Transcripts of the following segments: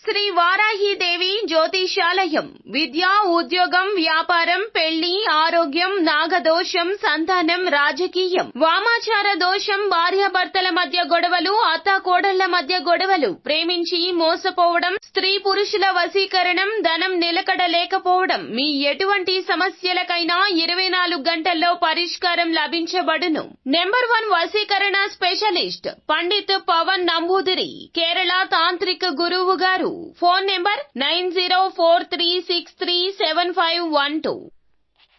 శ్రీ వారాహీదేవి జ్యోతిషాలయం విద్య, ఉద్యోగం, వ్యాపారం, పెళ్లి, ఆరోగ్యం, నాగదోషం, సంతానం, రాజకీయం, వామాచార దోషం, భార్యాభర్తల మధ్య గొడవలు, అత్తాకోడళ్ల మధ్య గొడవలు, ప్రేమించి మోసపోవడం, స్త్రీ పురుషుల వశీకరణం, ధనం నిలకడ లేకపోవడం, మీ ఎటువంటి సమస్యలకైనా 24 గంటల్లో పరిష్కారం లభించబడును. నెంబర్ 1 వశీకరణ స్పెషలిస్ట్ పండిత్ పవన్ నంబూదిరి, కేరళ తాంత్రిక గురువు గారు. Phone number 9043637512.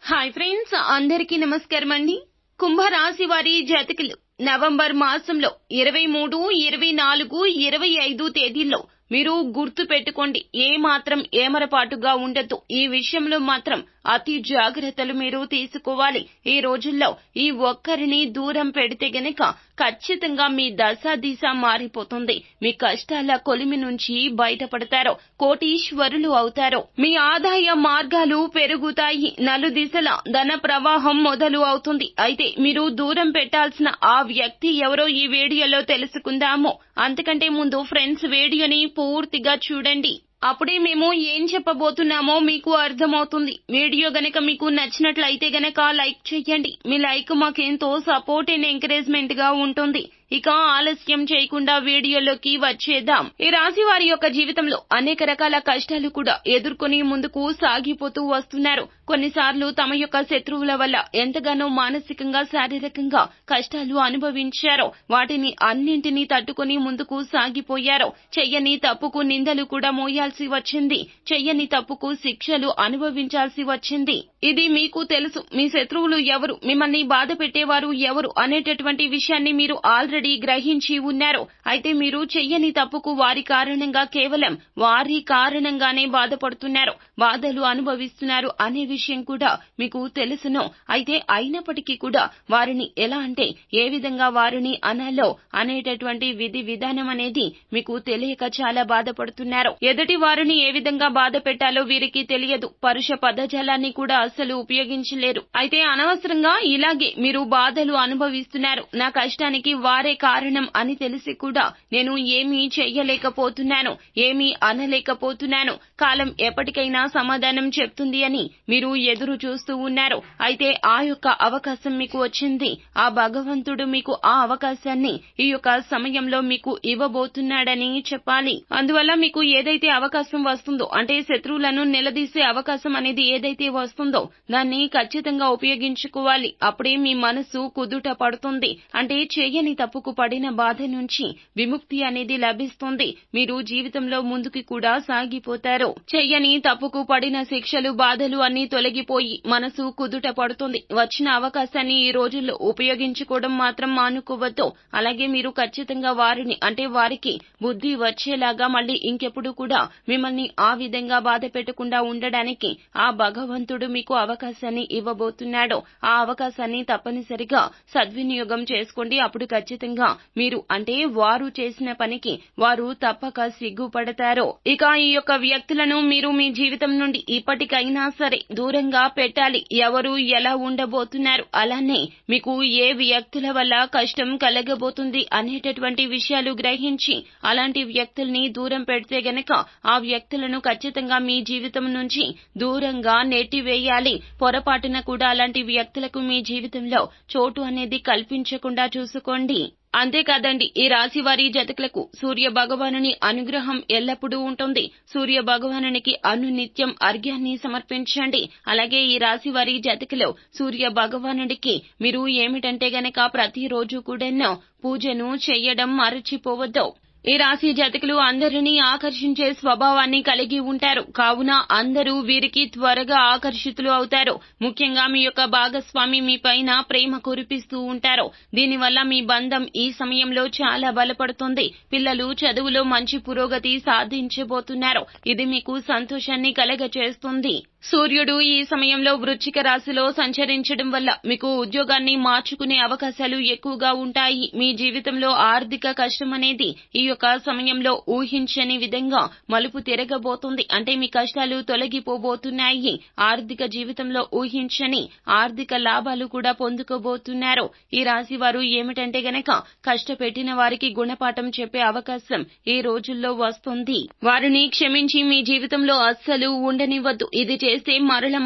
హాయ్ ఫ్రెండ్స్, అందరికీ నమస్కారం అండి. కుంభరాశి వారి జాతకులు నవంబర్ మాసంలో 23, 24, 25 తేదీల్లో మీరు గుర్తు పెట్టుకోండి, ఏ మాత్రం ఏమరపాటుగా ఉండదు. ఈ విషయంలో మాత్రం అతి జాగ్రత్తలు మీరు తీసుకోవాలి. ఈ రోజుల్లో ఈ ఒక్కరిని దూరం పెడితే గనక ఖచ్చితంగా మీ దశ దిశ మారిపోతుంది. మీ కష్టాల కొలిమి నుంచి బయటపడతారు, కోటీశ్వరులు అవుతారు. మీ ఆదాయ మార్గాలు పెరుగుతాయి, నలుదిశల ధన ప్రవాహం మొదలు అవుతుంది. అయితే మీరు దూరం పెట్టాల్సిన ఆ వ్యక్తి ఎవరో ఈ వీడియోలో తెలుసుకుందాము. అంతకంటే ముందు ఫ్రెండ్స్, వీడియోని పూర్తిగా చూడండి, అప్పుడే మేము ఏం చెప్పబోతున్నామో మీకు అర్థమవుతుంది. వీడియో గనక మీకు నచ్చినట్లయితే గనక లైక్ చేయండి. మీ లైక్ మాకెంతో సపోర్ట్ అండ్ ఎంకరేజ్మెంట్ గా ఉంటుంది. ఇక ఆలస్యం చేయకుండా వీడియోలోకి వచ్చేద్దాం. ఈ రాశి వారి యొక్క జీవితంలో అనేక రకాల కష్టాలు కూడా ఎదుర్కొని ముందుకు సాగిపోతూ వస్తున్నారు. కొన్నిసార్లు తమ యొక్క శత్రువుల వల్ల ఎంతగానో మానసికంగా, శారీరకంగా కష్టాలు అనుభవించారో వాటిని అన్నింటినీ తట్టుకొని ముందుకు సాగిపోయారు. చెయ్యని తప్పుకు నిందలు కూడా మోయాల్సి వచ్చింది, చెయ్యని తప్పుకు శిక్షలు అనుభవించాల్సి వచ్చింది. ఇది మీకు తెలుసు. మీ శత్రువులు ఎవరు, మిమ్మల్ని బాధ పెట్టేవారు ఎవరు అనేటటువంటి విషయాన్ని మీరు ఆల్రెడీ గ్రహించి ఉన్నారు. అయితే మీరు చెయ్యని తప్పుకు వారి కారణంగా, కేవలం వారి కారణంగానే బాధపడుతున్నారు, బాధలు అనుభవిస్తున్నారు అనే విషయం కూడా మీకు తెలుసును. అయితే అయినప్పటికీ కూడా వారిని ఎలా అంటే ఏ విధంగా వారిని అనాలో అనేటటువంటి విధి విధానం అనేది మీకు తెలియక చాలా బాధపడుతున్నారు. ఎదుటి వారిని ఏ విధంగా బాధ పెట్టాలో వీరికి తెలియదు. పరుష పదజాలాన్ని కూడా అస్సలు ఉపయోగించలేరు. అయితే అనవసరంగా ఇలాగే మీరు బాధలు అనుభవిస్తున్నారు. నా కష్టానికి వారే కారణం అని తెలిసి కూడా నేను ఏమీ చెయ్యలేకపోతున్నాను, ఏమీ అనలేకపోతున్నాను, కాలం ఎప్పటికైనా సమాధానం చెప్తుంది అని మీరు ఎదురు చూస్తూ ఉన్నారు. అయితే ఆ యొక్క అవకాశం మీకు వచ్చింది. ఆ భగవంతుడు మీకు ఆ అవకాశాన్ని ఈ యొక్క సమయంలో మీకు ఇవ్వబోతున్నాడని చెప్పాలి. అందువల్ల మీకు ఏదైతే అవకాశం వస్తుందో, అంటే శత్రువులను నిలదీసే అవకాశం అనేది ఏదైతే వస్తుందో దాన్ని ఖచ్చితంగా ఉపయోగించుకోవాలి. అప్పుడే మీ మనసు కుదుట పడుతుంది. అంటే చేయని తప్పుకు పడిన బాధ నుంచి విముక్తి అనేది లభిస్తుంది. మీరు జీవితంలో ముందుకి కూడా సాగిపోతారు. చెయ్యని తప్పుకు పడిన శిక్షలు, బాధలు అన్ని తొలగిపోయి మనసు కుదుట పడుతుంది. వచ్చిన అవకాశాన్ని ఈ రోజుల్లో ఉపయోగించుకోవడం మాత్రం మానుకోవద్దు. అలాగే మీరు ఖచ్చితంగా వారిని, అంటే వారికి బుద్ధి వచ్చేలాగా మళ్ళీ ఇంకెప్పుడు కూడా మిమ్మల్ని ఆ విధంగా బాధ పెట్టకుండా ఉండడానికి ఆ భగవంతుడు మీకు అవకాశాన్ని ఇవ్వబోతున్నాడు. ఆ అవకాశాన్ని తప్పనిసరిగా సద్వినియోగం చేసుకోండి. అప్పుడు ఖచ్చితంగా మీరు, అంటే వారు చేసిన పనికి వారు తప్పక సిగ్గుపడతారు. ఇక ఈ యొక్క వ్యక్తులను మీరు మీ జీవితం నుండి ఇప్పటికైనా సరే దూరంగా పెట్టాలి. ఎవరు ఎలా ఉండబోతున్నారు, అలానే మీకు ఏ వ్యక్తుల వల్ల కష్టం కలగబోతుంది అనేటటువంటి విషయాలు గ్రహించి అలాంటి వ్యక్తుల్ని దూరం పెడితే గనక ఆ వ్యక్తులను ఖచ్చితంగా మీ జీవితం నుంచి దూరంగా నెట్టివేయాలి. పొరపాటున కూడా అలాంటి వ్యక్తులకు మీ జీవితంలో చోటు అనేది కల్పించకుండా చూసుకోండి. అంతేకాదండి, ఈ రాశి వారి జాతకులకు సూర్య భగవానుని అనుగ్రహం ఎల్లప్పుడూ ఉంటుంది. సూర్య భగవానునికి అనునిత్యం అర్ఘ్యాన్ని సమర్పించండి. అలాగే ఈ రాశి వారి జాతకులు సూర్య భగవానుడికి మీరు ఏమిటంటే గనక ప్రతిరోజు కూడా పూజను చేయడం మరచిపోవద్దు. ఈ రాశి జాతకులు అందరినీ ఆకర్షించే స్వభావాన్ని కలిగి ఉంటారు. కావున అందరూ వీరికి త్వరగా ఆకర్షితులు అవుతారు. ముఖ్యంగా మీ యొక్క భాగస్వామి మీ పైన ప్రేమ కురిపిస్తూ ఉంటారు. దీనివల్ల మీ బంధం ఈ సమయంలో చాలా బలపడుతుంది. పిల్లలు చదువులో మంచి పురోగతి సాధించబోతున్నారు. ఇది మీకు సంతోషాన్ని కలగచేస్తుంది. సూర్యుడు ఈ సమయంలో వృశ్చిక రాశిలో సంచరించడం వల్ల మీకు ఉద్యోగాన్ని మార్చుకునే అవకాశాలు ఎక్కువగా ఉంటాయి. మీ జీవితంలో ఆర్థిక కష్టం అనేది ఈ యొక్క సమయంలో ఊహించని విధంగా మలుపు తిరగబోతుంది. అంటే మీ కష్టాలు తొలగిపోబోతున్నాయి. ఆర్థిక జీవితంలో ఊహించని ఆర్థిక లాభాలు కూడా పొందుకోబోతున్నారు. ఈ రాశి వారు ఏమిటంటే గనక కష్టపెట్టిన వారికి గుణపాఠం చెప్పే అవకాశం ఈ రోజుల్లో వస్తుంది. వారిని క్షమించి మీ జీవితంలో అస్సలు ఉండనివ్వద్దు. ఇది చేస్తే మరల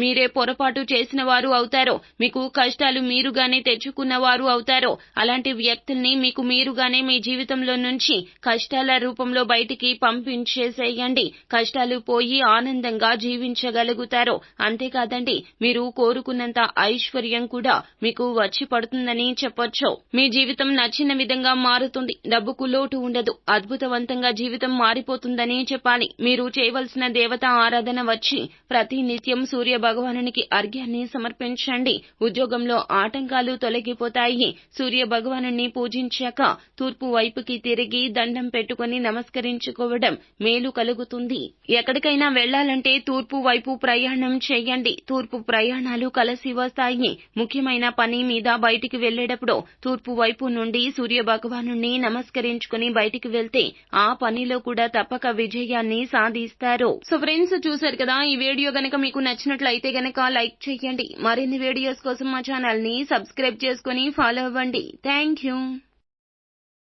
మీరే పొరపాటు చేసిన వారు అవుతారో, మీకు కష్టాలు మీరుగానే తెచ్చుకున్న వారు అవుతారో. అలాంటి వ్యక్తుల్ని మీకు మీరుగానే మీ జీవితంలో నుంచి కష్టాల రూపంలో బయటికి పంపించేసేయండి. కష్టాలు పోయి ఆనందంగా జీవించగలుగుతారు. అంతేకాదండి, మీరు కోరుకున్నంత ఐశ్వర్యం కూడా మీకు వచ్చి పడుతుందని చెప్పొచ్చు. మీ జీవితం నచ్చిన విధంగా మారుతుంది. డబ్బుకు లోటు ఉండదు. అద్భుతవంతంగా జీవితం మారిపోతుందని చెప్పాలి. మీరు చేయవలసిన దేవతా ఆరాధన వచ్చి ప్రతి నిత్యం సూర్య భగవానునికి అర్ఘ్యాన్ని సమర్పించండి. ఉద్యోగంలో ఆటంకాలు తొలగిపోతాయి. సూర్య భగవానుని పూజించాక తూర్పు వైపుకి తిరిగి దండం పెట్టుకుని నమస్కరించుకోవడం మేలు కలుగుతుంది. ఎక్కడికైనా వెళ్లాలంటే తూర్పు వైపు ప్రయాణం చేయండి. తూర్పు ప్రయాణాలు కలిసి వస్తాయి. ముఖ్యమైన పని మీద బయటికి వెళ్లేటప్పుడు తూర్పు వైపు నుండి సూర్య భగవానుని నమస్కరించుకుని బయటికి వెళ్తే ఆ పనిలో కూడా తప్పక విజయాన్ని సాధిస్తారు. సో ఫ్రెండ్స్, చూశారు కదా, ఈ వీడియో గనక మీకు నచ్చినట్లయితే గనక లైక్ చేయండి. మరిన్ని వీడియోస్ కోసం మా ఛానల్ ని సబ్స్క్రైబ్ చేసుకుని ఫాలో అవ్వండి. Thank you.